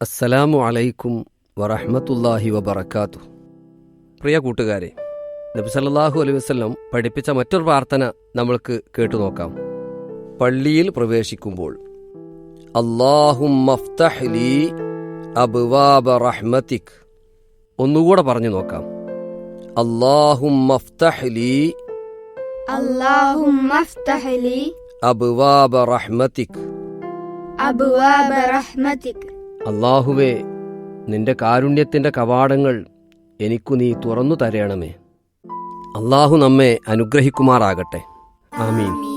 അസ്സലാമു അലൈക്കും വറഹ്മത്തുള്ളാഹി വബറകാതുഹു. പ്രിയ കൂട്ടുകാരെ, നബി സല്ലല്ലാഹു അലൈഹി വസല്ലം പഠിപ്പിച്ച മറ്റൊരു പ്രാർത്ഥന നമ്മൾക്ക് കേട്ടു നോക്കാം. പള്ളിയിൽ പ്രവേശിക്കുമ്പോൾ അല്ലാഹുമ്മഫ്തഹ് ലീ അബ്വാബ റഹ്മതിക്. ഒന്നുകൂടെ പറഞ്ഞു നോക്കാം. അല്ലാഹുമ്മഫ്തഹ് ലീ അബ്വാബ റഹ്മതിക്. അല്ലാഹുവേ, നിന്റെ കാരുണ്യത്തിന്റെ കവാടങ്ങൾ എനിക്കു നീ തുറന്നു തരണമേ. അല്ലാഹു നമ്മെ അനുഗ്രഹിക്കുമാറാകട്ടെ. ആമീൻ.